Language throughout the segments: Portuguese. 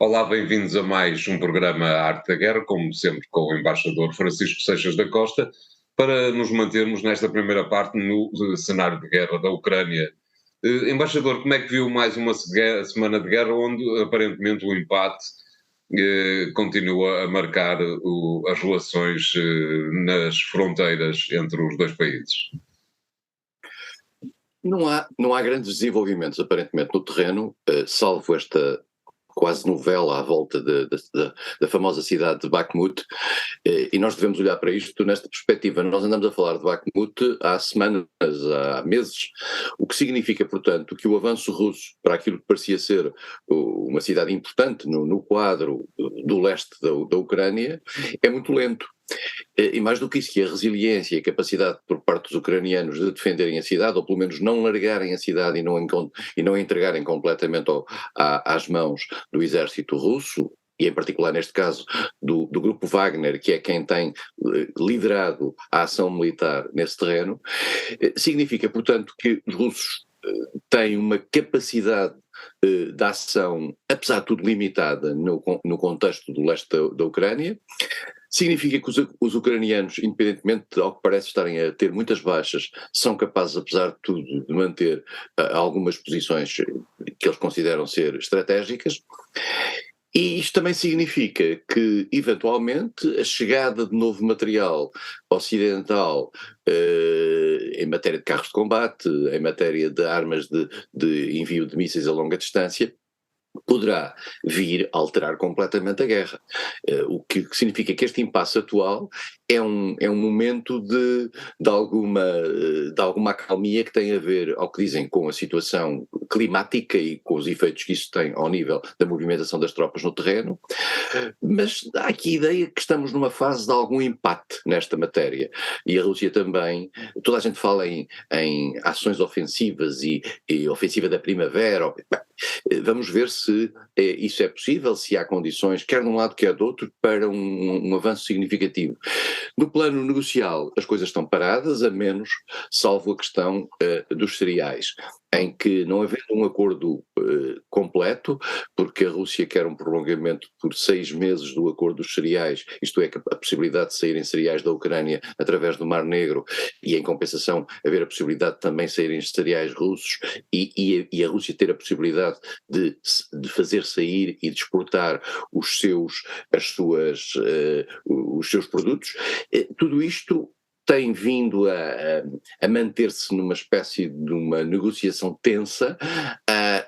Olá, bem-vindos a mais um programa Arte da Guerra, como sempre com o embaixador Francisco Seixas da Costa, para nos mantermos nesta primeira parte no cenário de guerra da Ucrânia. Embaixador, como é que viu mais uma semana de guerra onde aparentemente o empate continua a marcar as relações nas fronteiras entre os dois países? Não há grandes desenvolvimentos, aparentemente, no terreno, salvo esta quase novela à volta da famosa cidade de Bakhmut, e nós devemos olhar para isto nesta perspectiva. Nós andamos a falar de Bakhmut há semanas, há meses, o que significa, portanto, que o avanço russo para aquilo que parecia ser uma cidade importante no quadro do leste da Ucrânia é muito lento. E mais do que isso, que a resiliência e a capacidade por parte dos ucranianos de defenderem a cidade, ou pelo menos não largarem a cidade e não entregarem completamente às mãos do exército russo, e em particular neste caso do grupo Wagner, que é quem tem liderado a ação militar nesse terreno, significa, portanto, que os russos têm uma capacidade de ação, apesar de tudo limitada no contexto do leste da Ucrânia. Significa que os ucranianos, independentemente ao que parece estarem a ter muitas baixas, são capazes, apesar de tudo, de manter algumas posições que eles consideram ser estratégicas. E isto também significa que, eventualmente, a chegada de novo material ocidental em matéria de carros de combate, em matéria de armas de envio de mísseis a longa distância, poderá vir a alterar completamente a guerra. O que significa que este impasse atual é um momento de alguma acalmia que tem a ver, ao que dizem, com a situação climática e com os efeitos que isso tem ao nível da movimentação das tropas no terreno, mas há aqui a ideia que estamos numa fase de algum empate nesta matéria. E a Rússia também, toda a gente fala em ações ofensivas e ofensiva da primavera. Vamos ver se isso é possível, se há condições, quer de um lado quer do outro, para um avanço significativo. No plano negocial, as coisas estão paradas, a menos, salvo a questão dos cereais, em que, não havendo um acordo completo, porque a Rússia quer um prolongamento por 6 meses do acordo dos cereais, isto é, a possibilidade de saírem cereais da Ucrânia através do Mar Negro, e em compensação haver a possibilidade de também saírem cereais russos, e a Rússia ter a possibilidade de fazer sair e de exportar os seus produtos. Tudo isto tem vindo a manter-se numa espécie de uma negociação tensa.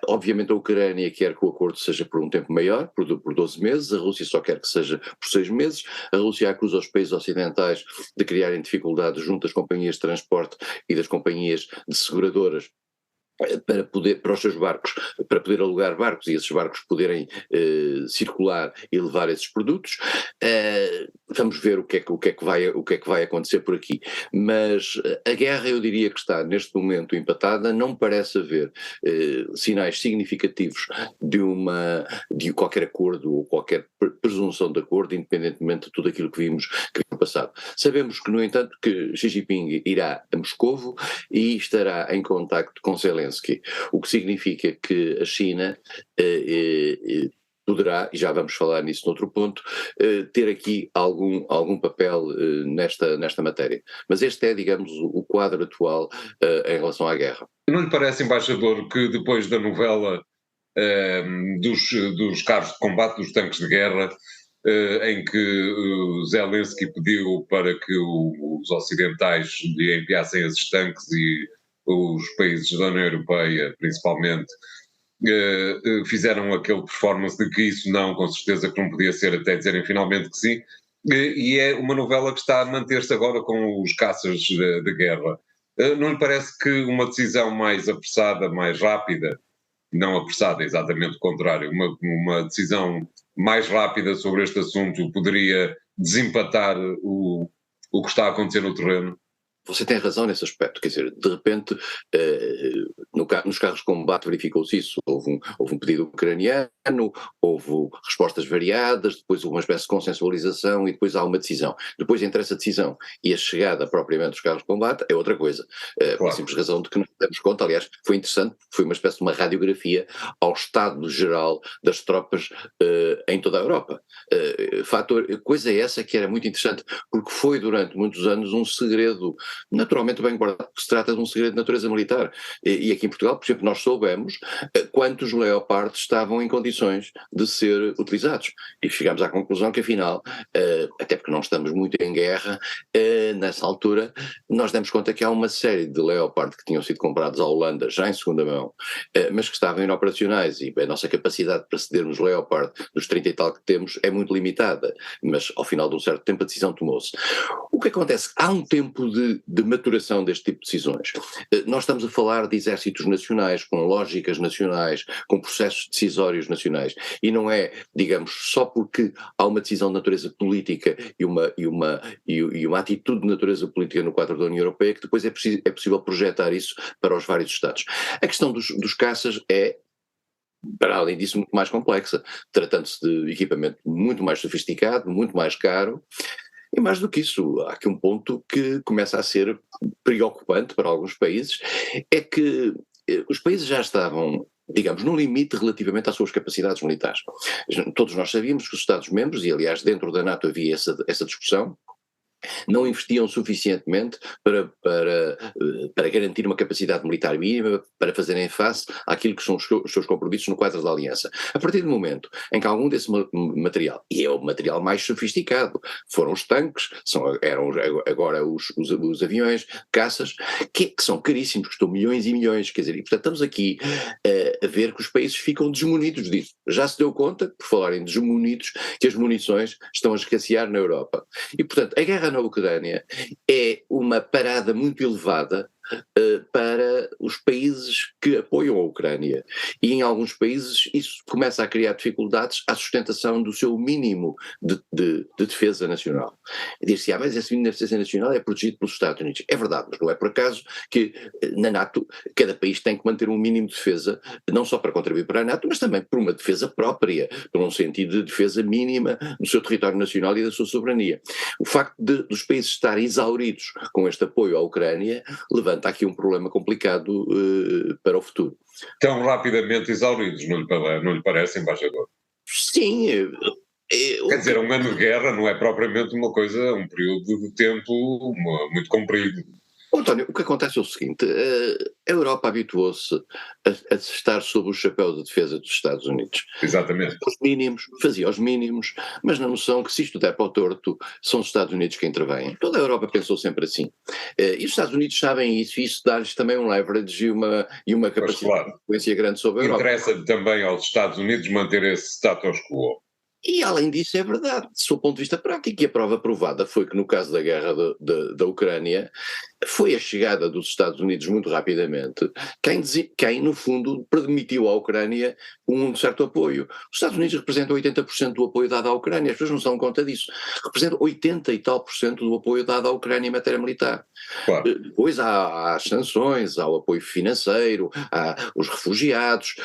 Obviamente a Ucrânia quer que o acordo seja por um tempo maior, por 12 meses, a Rússia só quer que seja por 6 meses, a Rússia acusa os países ocidentais de criarem dificuldades junto às companhias de transporte e das companhias de seguradoras para os seus barcos, para poder alugar barcos e esses barcos poderem circular e levar esses produtos. Vamos ver o que é que vai acontecer por aqui. Mas a guerra, eu diria que está neste momento empatada, não parece haver sinais significativos de qualquer acordo ou qualquer presunção de acordo, independentemente de tudo aquilo que vimos no passado. Sabemos que, no entanto, que Xi Jinping irá a Moscovo e estará em contacto com Zelensky, o que significa que a China poderá, e já vamos falar nisso noutro ponto, ter aqui algum papel nesta matéria. Mas este é, digamos, o quadro atual em relação à guerra. Não lhe parece, embaixador, que depois da novela dos carros de combate, dos tanques de guerra, em que Zelensky pediu para que os ocidentais lhe enviassem esses tanques e os países da União Europeia, principalmente, fizeram aquele performance de que isso não, com certeza que não podia ser, até dizerem finalmente que sim, e é uma novela que está a manter-se agora com os caças de guerra. Não lhe parece que uma decisão mais apressada, mais rápida, não apressada, exatamente o contrário, uma decisão mais rápida sobre este assunto poderia desempatar o que está a acontecer no terreno? Você tem razão nesse aspecto, quer dizer, de repente, nos carros de combate verificou-se isso, houve um pedido ucraniano, houve respostas variadas, depois houve uma espécie de consensualização e depois há uma decisão. Depois entre essa decisão e a chegada propriamente dos carros de combate é outra coisa, pela simples razão de que não demos conta, aliás, foi interessante, foi uma espécie de uma radiografia ao estado geral das tropas em toda a Europa. Coisa essa que era muito interessante, porque foi durante muitos anos um segredo naturalmente bem guardado, porque se trata de um segredo de natureza militar. E aqui em Portugal, por exemplo, nós soubemos quantos Leopard estavam em condições de ser utilizados. E chegámos à conclusão que, afinal, até porque não estamos muito em guerra, nessa altura, nós demos conta que há uma série de Leopard que tinham sido comprados à Holanda já em segunda mão, mas que estavam inoperacionais, e a nossa capacidade para cedermos Leopard dos 30 e tal que temos é muito limitada, mas ao final de um certo tempo a decisão tomou-se. O que acontece? Há um tempo de maturação deste tipo de decisões. Nós estamos a falar de exércitos nacionais, com lógicas nacionais, com processos decisórios nacionais, e não é, digamos, só porque há uma decisão de natureza política e uma atitude de natureza política no quadro da União Europeia que depois é possível projetar isso para os vários Estados. A questão dos caças é, para além disso, muito mais complexa, tratando-se de equipamento muito mais sofisticado, muito mais caro. E mais do que isso, há aqui um ponto que começa a ser preocupante para alguns países, é que os países já estavam, digamos, no limite relativamente às suas capacidades militares. Todos nós sabíamos que os Estados-membros, e aliás dentro da NATO havia essa discussão, não investiam suficientemente para garantir uma capacidade militar mínima para fazerem face àquilo que são os seus compromissos no quadro da aliança. A partir do momento em que algum desse material, e é o material mais sofisticado, foram os tanques, eram agora os aviões, caças, que são caríssimos, custam milhões e milhões, quer dizer, e portanto estamos aqui a ver que os países ficam desmunidos disso. Já se deu conta, por falar em desmunidos, que as munições estão a escassear na Europa. E portanto a guerra na Ucrânia é uma parada muito elevada para os países que apoiam a Ucrânia, e em alguns países isso começa a criar dificuldades à sustentação do seu mínimo de defesa nacional. Diz-se, mas esse mínimo de defesa nacional é protegido pelos Estados Unidos. É verdade, mas não é por acaso que na NATO cada país tem que manter um mínimo de defesa, não só para contribuir para a NATO, mas também por uma defesa própria, por um sentido de defesa mínima do seu território nacional e da sua soberania. O facto dos países estarem exauridos com este apoio à Ucrânia levanta aqui um problema complicado para o futuro. Tão rapidamente exauridos, não lhe parece, embaixador? Sim. Quer dizer, um ano de guerra não é propriamente uma coisa, um período de tempo muito comprido. António, o que acontece é o seguinte, a Europa habituou-se a estar sob o chapéu de defesa dos Estados Unidos. Exatamente. Fazia os mínimos, mas na noção que se isto der para o torto, são os Estados Unidos que intervêm. Toda a Europa pensou sempre assim. E os Estados Unidos sabem isso, e isso dá-lhes também um leverage e uma capacidade de influência grande sobre a Europa. Interessa também aos Estados Unidos manter esse status quo. E além disso é verdade, do seu ponto de vista prático, e a prova provada foi que no caso da guerra da Ucrânia, foi a chegada dos Estados Unidos muito rapidamente quem no fundo permitiu à Ucrânia um certo apoio. Os Estados Unidos representam 80% do apoio dado à Ucrânia, as pessoas não se dão conta disso. Representam 80 e tal por cento do apoio dado à Ucrânia em matéria militar. Claro. Depois há as sanções, há o apoio financeiro, há os refugiados,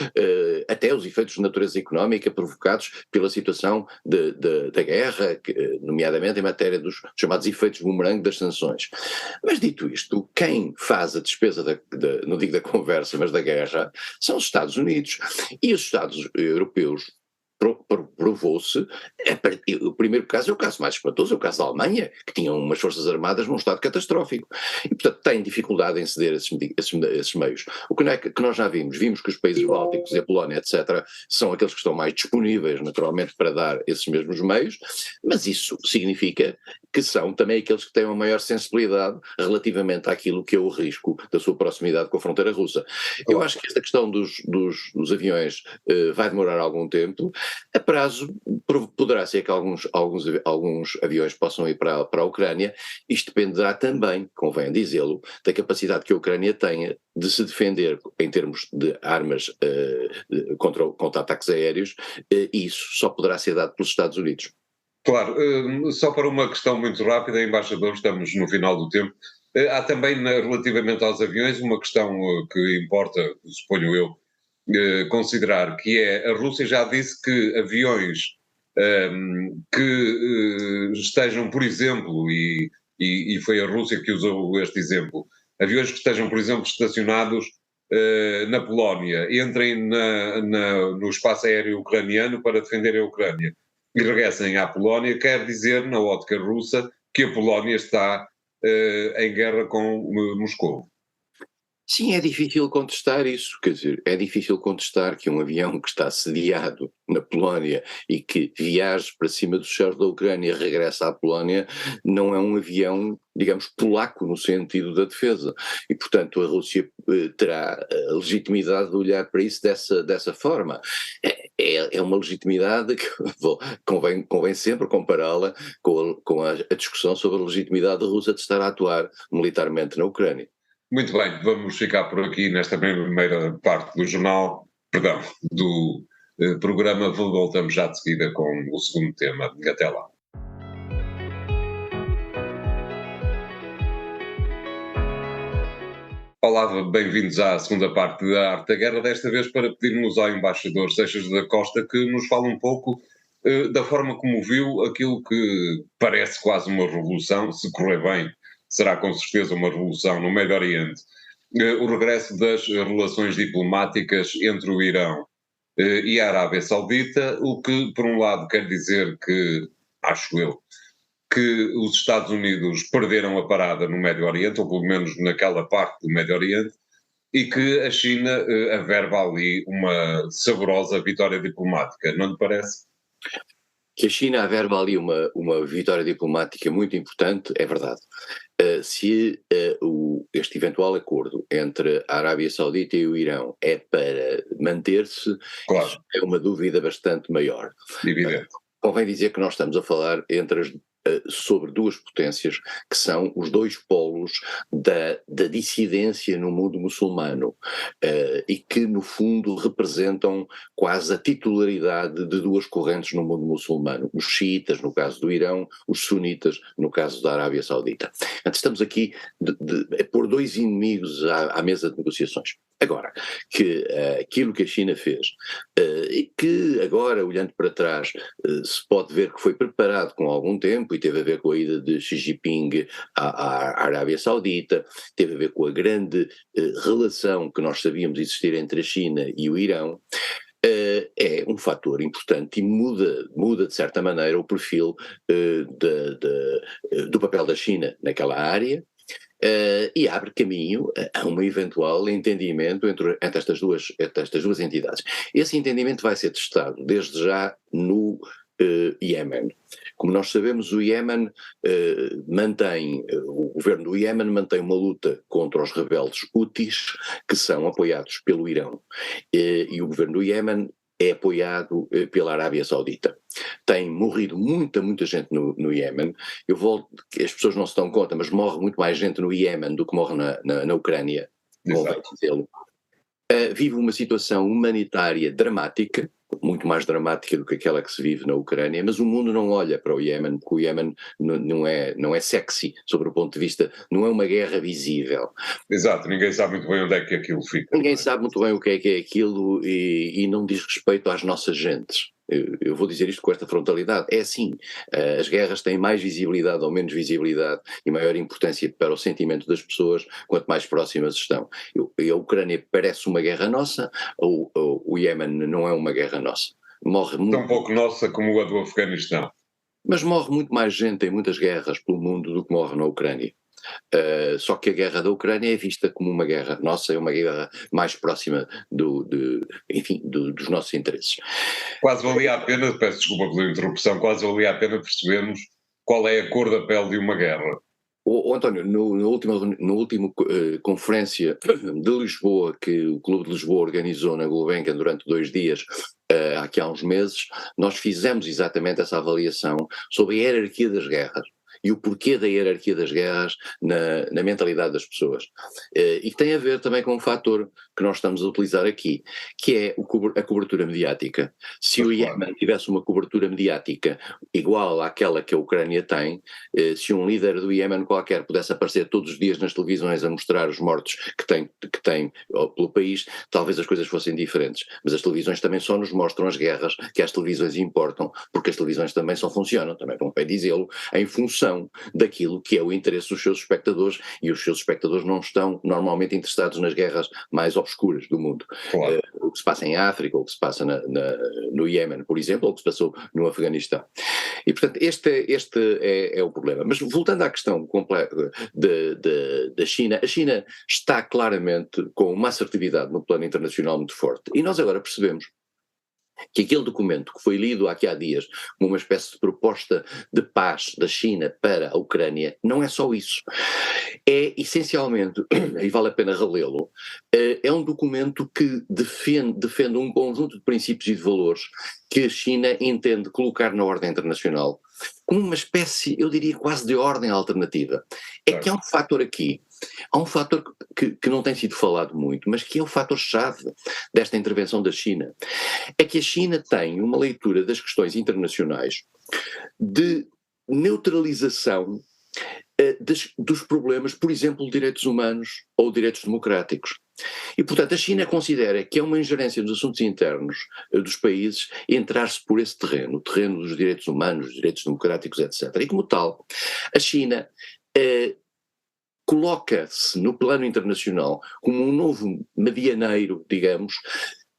até os efeitos de natureza económica provocados pela situação da guerra, nomeadamente em matéria dos chamados efeitos bumerangue das sanções. Mas dito isto, quem faz a despesa não digo da conversa, mas da guerra, são os Estados Unidos. E os Estados europeus provou-se, o primeiro caso é o caso mais espantoso, é o caso da Alemanha, que tinha umas forças armadas num estado catastrófico, e portanto tem dificuldade em ceder esses meios. O que nós já vimos que os países bálticos e a Polónia, etc., são aqueles que estão mais disponíveis, naturalmente, para dar esses mesmos meios, mas isso significa que são também aqueles que têm uma maior sensibilidade relativamente àquilo que é o risco da sua proximidade com a fronteira russa. Eu acho que esta questão dos aviões vai demorar algum tempo. A prazo poderá ser que alguns aviões possam ir para a Ucrânia. Isto dependerá também, convém dizê-lo, da capacidade que a Ucrânia tenha de se defender em termos de armas contra ataques aéreos, e isso só poderá ser dado pelos Estados Unidos. Claro, só para uma questão muito rápida, embaixador, estamos no final do tempo. Há também, relativamente aos aviões, uma questão que importa, suponho eu, considerar, que é, a Rússia já disse que aviões que estejam, por exemplo, e foi a Rússia que usou este exemplo, aviões que estejam, por exemplo, estacionados na Polónia, entrem no espaço aéreo ucraniano para defender a Ucrânia e regressem à Polónia, quer dizer, na ótica russa, que a Polónia está em guerra com Moscou. Sim, é difícil contestar isso, quer dizer, é difícil contestar que um avião que está sediado na Polónia e que viaja para cima dos céus da Ucrânia e regressa à Polónia, não é um avião, digamos, polaco no sentido da defesa. E, portanto, a Rússia terá a legitimidade de olhar para isso dessa forma. É uma legitimidade que convém sempre compará-la com a discussão sobre a legitimidade russa de estar a atuar militarmente na Ucrânia. Muito bem, vamos ficar por aqui nesta primeira parte do jornal, perdão, do programa. Voltamos já de seguida com o segundo tema. Até lá. Olá, bem-vindos à segunda parte da Arte da Guerra, desta vez para pedirmos ao embaixador Seixas da Costa que nos fale um pouco da forma como viu aquilo que parece quase uma revolução, se correr bem, será com certeza uma revolução no Médio Oriente, o regresso das relações diplomáticas entre o Irão e a Arábia Saudita, o que, por um lado, quer dizer que, acho eu, que os Estados Unidos perderam a parada no Médio Oriente, ou pelo menos naquela parte do Médio Oriente, e que a China averba ali uma saborosa vitória diplomática, não lhe parece? Que a China averba ali uma vitória diplomática muito importante, é verdade. Se este eventual acordo entre a Arábia Saudita e o Irão é para manter-se, Claro, isso é uma dúvida bastante maior. evidente. Convém dizer que nós estamos a falar sobre duas potências que são os dois polos da dissidência no mundo muçulmano e que no fundo representam quase a titularidade de duas correntes no mundo muçulmano, os xiitas no caso do Irão, os sunitas no caso da Arábia Saudita. Portanto, estamos aqui a pôr dois inimigos à mesa de negociações. Agora, que aquilo que a China fez, e que agora, olhando para trás, se pode ver que foi preparado com algum tempo e teve a ver com a ida de Xi Jinping à Arábia Saudita, teve a ver com a grande relação que nós sabíamos existir entre a China e o Irão, é um fator importante e muda de certa maneira o perfil do papel da China naquela área. E abre caminho a um eventual entendimento entre estas duas entidades. Esse entendimento vai ser testado desde já no Iémen. Como nós sabemos, o governo do Iémen mantém uma luta contra os rebeldes Houthis, que são apoiados pelo Irão. E o governo do Iémen é apoiado pela Arábia Saudita. Tem morrido muita gente no Iémen. As pessoas não se dão conta, mas morre muito mais gente no Iémen do que morre na Ucrânia, convém dizê-lo. Vive uma situação humanitária dramática, muito mais dramática do que aquela que se vive na Ucrânia, mas o mundo não olha para o Iémen, porque o Iémen não é sexy, sobre o ponto de vista, não é uma guerra visível. Exato, ninguém sabe muito bem onde é que aquilo fica. Ninguém sabe muito bem o que é aquilo e não diz respeito às nossas gentes. Eu vou dizer isto com esta frontalidade. É assim, as guerras têm mais visibilidade ou menos visibilidade e maior importância para o sentimento das pessoas quanto mais próximas estão. A Ucrânia parece uma guerra nossa, o Iémen não é uma guerra nossa. Morre muito, tão pouco nossa como a do Afeganistão. Mas morre muito mais gente em muitas guerras pelo mundo do que morre na Ucrânia. Só que a guerra da Ucrânia é vista como uma guerra nossa, é uma guerra mais próxima dos nossos interesses. Quase valia a pena, peço desculpa pela interrupção, quase valia a pena percebermos qual é a cor da pele de uma guerra. António, na última conferência de Lisboa, que o Clube de Lisboa organizou na Gulbenkian durante 2 dias, aqui há uns meses, nós fizemos exatamente essa avaliação sobre a hierarquia das guerras. e o porquê da hierarquia das guerras na mentalidade das pessoas. E que tem a ver também com um fator que nós estamos a utilizar aqui, que é a cobertura mediática. Se Mas o claro, Iémen tivesse uma cobertura mediática igual àquela que a Ucrânia tem, se um líder do Iémen qualquer pudesse aparecer todos os dias nas televisões a mostrar os mortos que tem pelo país, talvez as coisas fossem diferentes. Mas as televisões também só nos mostram as guerras que as televisões importam, porque as televisões também só funcionam, também convém dizê-lo, em função daquilo que é o interesse dos seus espectadores, e os seus espectadores não estão normalmente interessados nas guerras mais obscuras do mundo. claro. O que se passa em África, o que se passa no Iémen, por exemplo, ou o que se passou no Afeganistão. E, portanto, este é o problema. Mas voltando à questão da China, a China está claramente com uma assertividade no plano internacional muito forte. E nós agora percebemos que aquele documento que foi lido aqui há dias como uma espécie de proposta de paz da China para a Ucrânia, não é só isso. É essencialmente, e vale a pena relê-lo, é um documento que defende um conjunto de princípios e de valores que a China entende colocar na ordem internacional como uma espécie, eu diria, quase de ordem alternativa. É que há um fator aqui, há um fator que não tem sido falado muito, mas que é o fator-chave desta intervenção da China. É que a China tem uma leitura das questões internacionais de neutralização dos problemas, por exemplo, de direitos humanos ou direitos democráticos. E, portanto, a China considera que é uma ingerência nos assuntos internos dos países entrar-se por esse terreno, o terreno dos direitos humanos, dos direitos democráticos, etc. E, como tal, a China coloca-se no plano internacional como um novo medianeiro, digamos,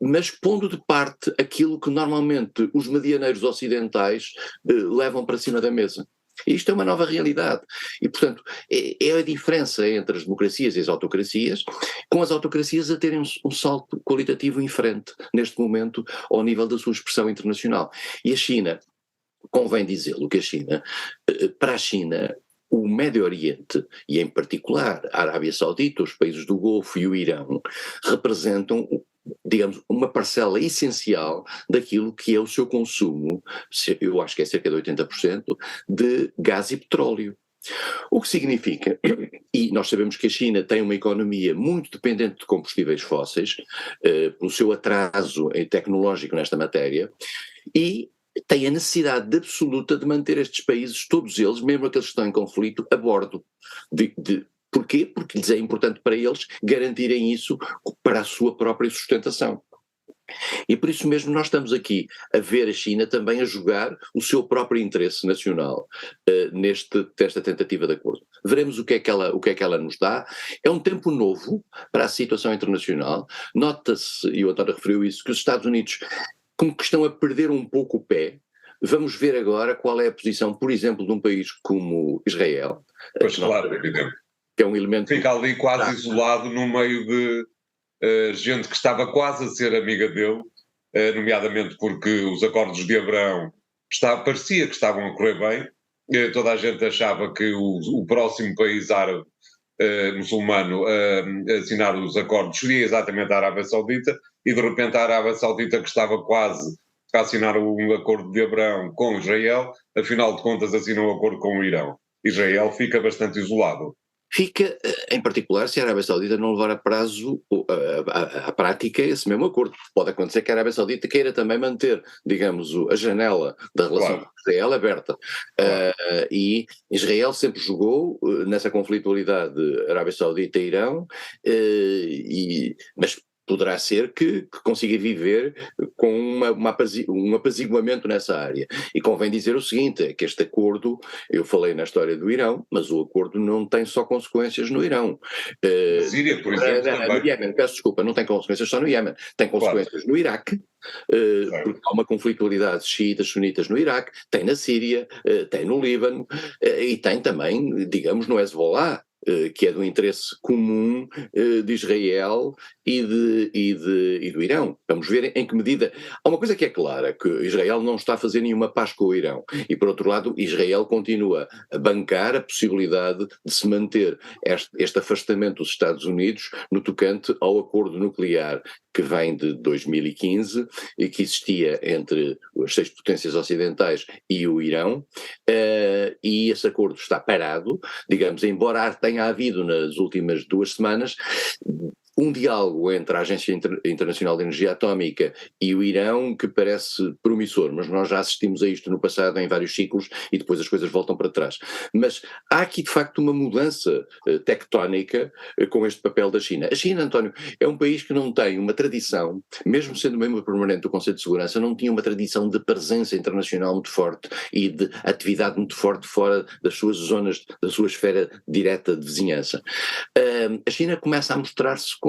mas pondo de parte aquilo que normalmente os medianeiros ocidentais levam para cima da mesa. E isto é uma nova realidade. E, portanto, é a diferença entre as democracias e as autocracias, com as autocracias a terem um salto qualitativo em frente, neste momento, ao nível da sua expressão internacional. E a China, convém dizê-lo, que a China, para a China, o Médio Oriente, e em particular a Arábia Saudita, os países do Golfo e o Irão, representam, digamos, uma parcela essencial daquilo que é o seu consumo, eu acho que é cerca de 80%, de gás e petróleo. O que significa, e nós sabemos que a China tem uma economia muito dependente de combustíveis fósseis, pelo seu atraso tecnológico nesta matéria, e tem a necessidade absoluta de manter estes países, todos eles, mesmo aqueles que estão em conflito, a bordo. Porquê? Porque lhes é importante para eles garantirem isso para a sua própria sustentação. E por isso mesmo nós estamos aqui a ver a China também a jogar o seu próprio interesse nacional nesta tentativa de acordo. Veremos o que é que ela nos dá. É um tempo novo para a situação internacional. Nota-se, e o António referiu isso, que os Estados Unidos como que estão a perder um pouco o pé. Vamos ver agora qual é a posição, por exemplo, de um país como Israel. Pois claro, evidente. Que é um elemento... Fica ali quase isolado no meio de gente que estava quase a ser amiga dele, nomeadamente porque os acordos de Abraão parecia que estavam a correr bem, toda a gente achava que o próximo país árabe muçulmano a assinar os acordos seria exatamente a Arábia Saudita, e de repente a Arábia Saudita, que estava quase a assinar um acordo de Abraão com Israel, afinal de contas assina um acordo com o Irão. Israel fica bastante isolado. Fica, em particular, se a Arábia Saudita não levar a prazo, a prática, esse mesmo acordo. Pode acontecer que a Arábia Saudita queira também manter, digamos, a janela da relação com Israel aberta. Claro. E Israel sempre jogou nessa conflitualidade Arábia Saudita e Irão, mas poderá ser que consiga viver com um apaziguamento nessa área. E convém dizer o seguinte, é que este acordo, eu falei na história do Irão, mas o acordo não tem só consequências no Irão. Síria, por exemplo, também. No Iémen, peço desculpa, não tem consequências só no Iémen, tem consequências no Iraque, porque há uma conflitualidade xiitas-sunitas no Iraque, tem na Síria, tem no Líbano, e tem também, digamos, no Hezbollah, que é do interesse comum de Israel e do Irão. Vamos ver em que medida... Há uma coisa que é clara, que Israel não está a fazer nenhuma paz com o Irão, e por outro lado Israel continua a bancar a possibilidade de se manter este afastamento dos Estados Unidos no tocante ao acordo nuclear que vem de 2015 e que existia entre as 6 potências ocidentais e o Irão, e esse acordo está parado, digamos, embora tenha havido nas últimas 2 semanas um diálogo entre a Agência Internacional de Energia Atómica e o Irão que parece promissor, mas nós já assistimos a isto no passado em vários ciclos e depois as coisas voltam para trás. Mas há aqui de facto uma mudança tectónica com este papel da China. A China, António, é um país que não tem uma tradição, mesmo sendo membro permanente do Conselho de Segurança, não tinha uma tradição de presença internacional muito forte e de atividade muito forte fora das suas zonas, da sua esfera direta de vizinhança. A China começa a mostrar-se com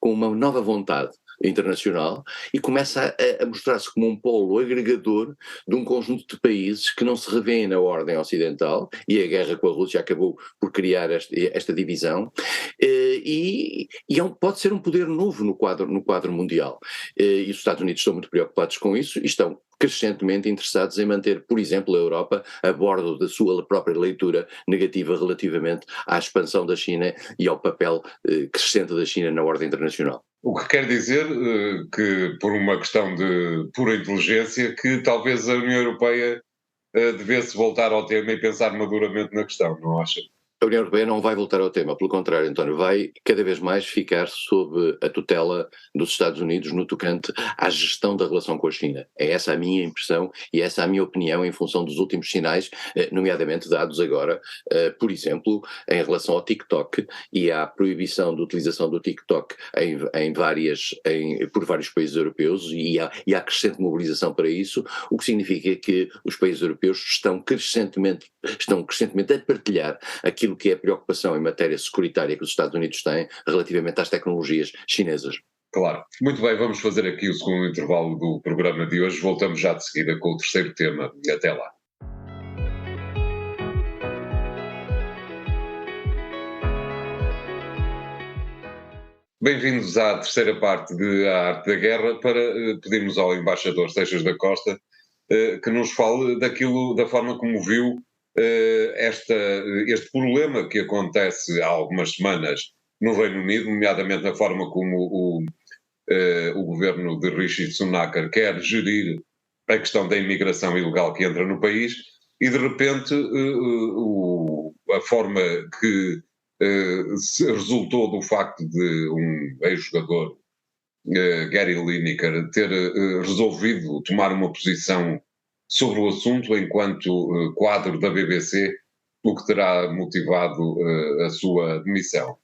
uma nova vontade internacional e começa a mostrar-se como um polo agregador de um conjunto de países que não se revêem na ordem ocidental, e a guerra com a Rússia acabou por criar esta divisão, pode ser um poder novo no quadro mundial. E os Estados Unidos estão muito preocupados com isso e estão crescentemente interessados em manter, por exemplo, a Europa a bordo da sua própria leitura negativa relativamente à expansão da China e ao papel crescente da China na ordem internacional. O que quer dizer que, por uma questão de pura inteligência, que talvez a União Europeia devesse voltar ao tema e pensar maduramente na questão, não acha? A União Europeia não vai voltar ao tema, pelo contrário, António, vai cada vez mais ficar sob a tutela dos Estados Unidos no tocante à gestão da relação com a China. É essa a minha impressão e essa a minha opinião em função dos últimos sinais, nomeadamente dados agora, por exemplo, em relação ao TikTok e à proibição de utilização do TikTok por vários países europeus e à crescente mobilização para isso, o que significa que os países europeus estão crescentemente a partilhar aquilo que é a preocupação em matéria securitária que os Estados Unidos têm relativamente às tecnologias chinesas. Claro. Muito bem, vamos fazer aqui o segundo intervalo do programa de hoje. Voltamos já de seguida com o terceiro tema. Até lá. Bem-vindos à terceira parte de A Arte da Guerra, para pedirmos ao embaixador Seixas da Costa que nos fale da forma como viu este problema que acontece há algumas semanas no Reino Unido, nomeadamente na forma como o governo de Rishi Sunak quer gerir a questão da imigração ilegal que entra no país, e de repente a forma que resultou do facto de um ex-jogador, Gary Lineker, ter resolvido tomar uma posição sobre o assunto enquanto quadro da BBC, o que terá motivado a sua demissão.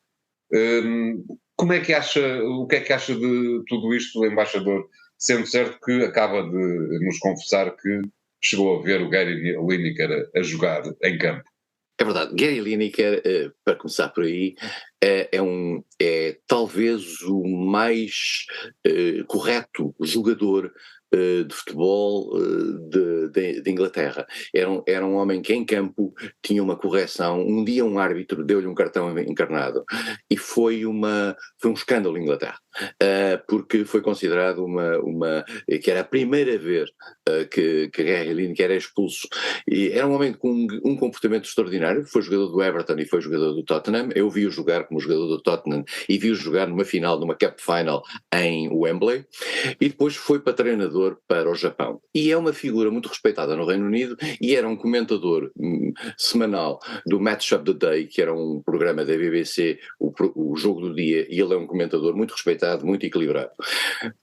O que é que acha de tudo isto, embaixador, sendo certo que acaba de nos confessar que chegou a ver o Gary Lineker a jogar em campo? É verdade, Gary Lineker, para começar por aí, é talvez o mais correto jogador de futebol de Inglaterra. Era um homem que em campo tinha uma correção. Um dia um árbitro deu-lhe um cartão encarnado e foi um escândalo em Inglaterra, porque foi considerado que era a primeira vez que Gary Lineker era expulso. E era um homem com um comportamento extraordinário. Foi jogador do Everton e foi jogador do Tottenham. Eu vi-o jogar como jogador do Tottenham e vi-o jogar numa Cup Final em Wembley, e depois foi para treinador para o Japão. E é uma figura muito respeitada no Reino Unido e era um comentador semanal do Match of the Day, que era um programa da BBC, o jogo do dia, e ele é um comentador muito respeitado, muito equilibrado.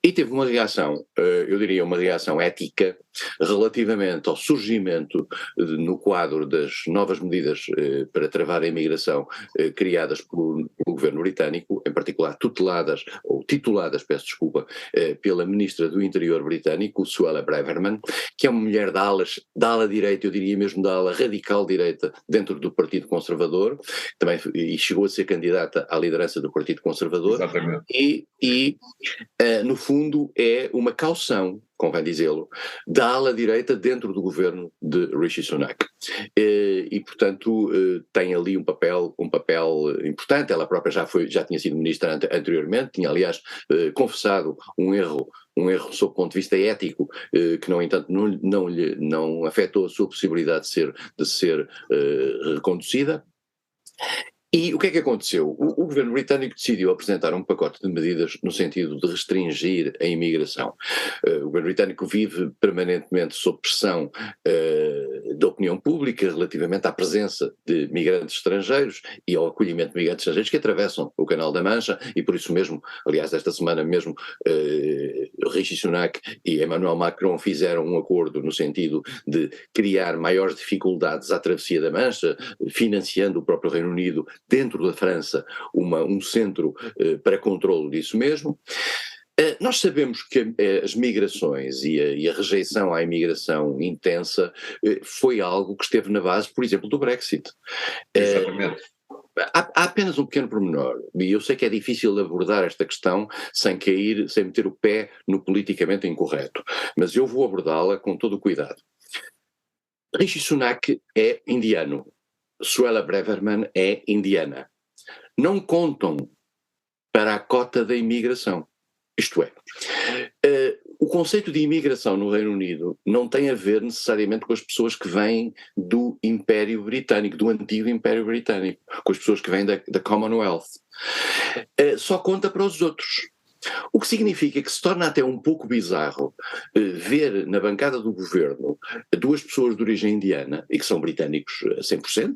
E teve uma reação, eu diria uma reação ética, relativamente ao surgimento no quadro das novas medidas para travar a imigração criadas pelo governo britânico, em particular tituladas, peço desculpa, pela ministra do Interior britânico, Suella Braverman, que é uma mulher da ala direita, eu diria mesmo da ala radical direita dentro do Partido Conservador, também, e chegou a ser candidata à liderança do Partido Conservador. Exatamente. E no fundo é uma caução, convém dizê-lo, da ala direita dentro do governo de Rishi Sunak. E portanto tem ali um papel importante. Ela própria já tinha sido ministra anteriormente, tinha aliás confessado um erro sob o ponto de vista ético, que no entanto não afetou a sua possibilidade de ser reconduzida. E o que é que aconteceu? O governo britânico decidiu apresentar um pacote de medidas no sentido de restringir a imigração. O governo britânico vive permanentemente sob pressão da opinião pública relativamente à presença de migrantes estrangeiros e ao acolhimento de migrantes estrangeiros que atravessam o Canal da Mancha, e por isso mesmo, aliás, esta semana mesmo, Rishi Sunak e Emmanuel Macron fizeram um acordo no sentido de criar maiores dificuldades à travessia da Mancha, financiando o próprio Reino Unido dentro da França um centro para controle disso mesmo. Nós sabemos que as migrações e a rejeição à imigração intensa foi algo que esteve na base, por exemplo, do Brexit. Exatamente. Há apenas um pequeno pormenor, e eu sei que é difícil abordar esta questão sem meter o pé no politicamente incorreto, mas eu vou abordá-la com todo o cuidado. Rishi Sunak é indiano, Suella Braverman é indiana. Não contam para a cota da imigração. Isto é, o conceito de imigração no Reino Unido não tem a ver necessariamente com as pessoas que vêm do Império Britânico, do antigo Império Britânico, com as pessoas que vêm da Commonwealth. Só conta para os outros. O que significa que se torna até um pouco bizarro ver na bancada do governo duas pessoas de origem indiana, e que são britânicos a 100%,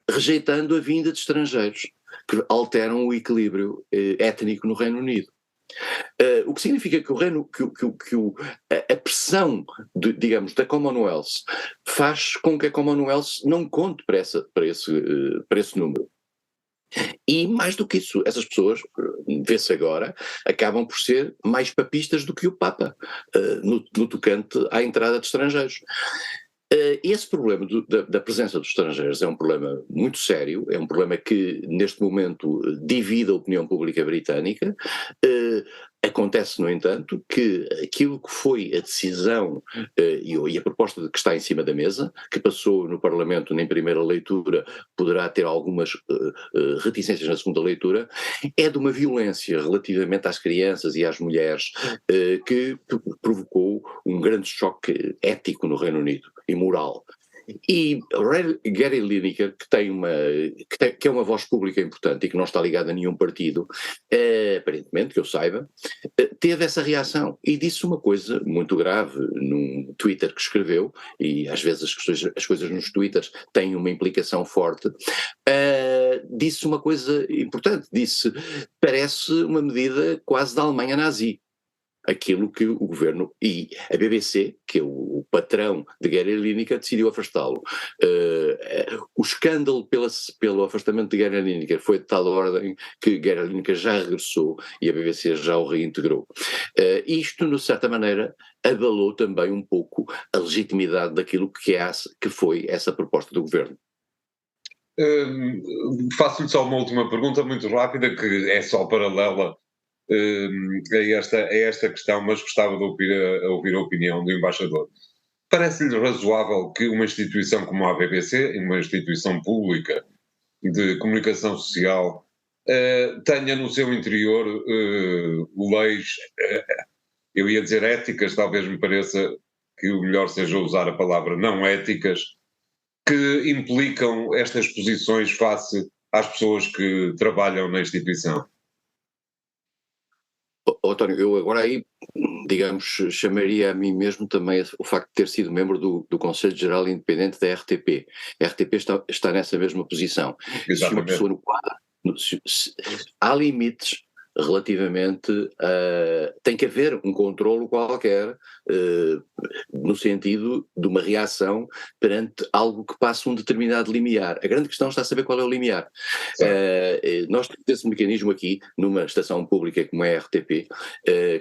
rejeitando a vinda de estrangeiros, que alteram o equilíbrio étnico no Reino Unido. O que significa que a pressão, digamos, da Commonwealth faz com que a Commonwealth não conte para esse número. E mais do que isso, essas pessoas, vê-se agora, acabam por ser mais papistas do que o Papa, no tocante à entrada de estrangeiros. Esse problema da presença dos estrangeiros é um problema muito sério, é um problema que neste momento divide a opinião pública britânica. Acontece, no entanto, que aquilo que foi a decisão e a proposta que está em cima da mesa, que passou no Parlamento em primeira leitura, poderá ter algumas reticências na segunda leitura, é de uma violência relativamente às crianças e às mulheres que provocou um grande choque ético no Reino Unido e moral. E Gary Lineker, que é uma voz pública importante e que não está ligada a nenhum partido, aparentemente, que eu saiba, teve essa reação e disse uma coisa muito grave num Twitter que escreveu, e às vezes as coisas nos Twitters têm uma implicação forte. Disse uma coisa importante, disse: parece uma medida quase da Alemanha nazi. Aquilo que o governo e a BBC, que é o patrão de Gary Lineker, decidiu afastá-lo. O escândalo pelo afastamento de Gary Lineker foi de tal ordem que Gary Lineker já regressou e a BBC já o reintegrou. Isto, de certa maneira, abalou também um pouco a legitimidade daquilo que foi essa proposta do governo. Faço-lhe só uma última pergunta muito rápida, que é só paralela a esta questão, mas gostava de ouvir a opinião do embaixador. Parece-lhe razoável que uma instituição como a BBC, uma instituição pública de comunicação social, tenha no seu interior leis, eu ia dizer éticas, talvez me pareça que o melhor seja usar a palavra não éticas, que implicam estas posições face às pessoas que trabalham na instituição? António, eu agora aí, digamos, chamaria a mim mesmo também o facto de ter sido membro do Conselho Geral Independente da RTP. A RTP está nessa mesma posição. Exatamente. Se uma pessoa há limites relativamente tem que haver um controlo qualquer no sentido de uma reação perante algo que passa um determinado limiar. A grande questão está a saber qual é o limiar. Nós temos esse mecanismo aqui numa estação pública como é a RTP,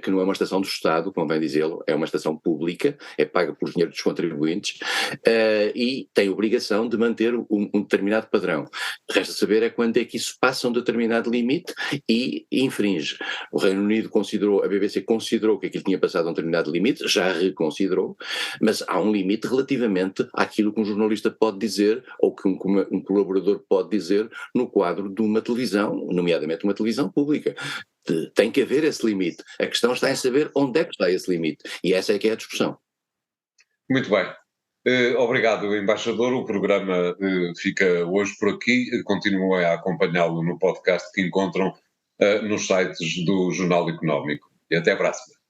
que não é uma estação do Estado, convém dizê-lo, é uma estação pública, é paga por dinheiro dos contribuintes e tem obrigação de manter um determinado padrão. Resta saber é quando é que isso passa um determinado limite e infringe. O Reino Unido a BBC considerou que aquilo tinha passado um determinado limite, já reconsiderou, mas há um limite relativamente àquilo que um jornalista pode dizer ou que um colaborador pode dizer no quadro de uma televisão, nomeadamente uma televisão pública. Tem que haver esse limite. A questão está em saber onde é que está esse limite. E essa é que é a discussão. Muito bem. Obrigado, embaixador. O programa fica hoje por aqui. Continuem a acompanhá-lo no podcast que encontram nos sites do Jornal Económico. E até a próxima.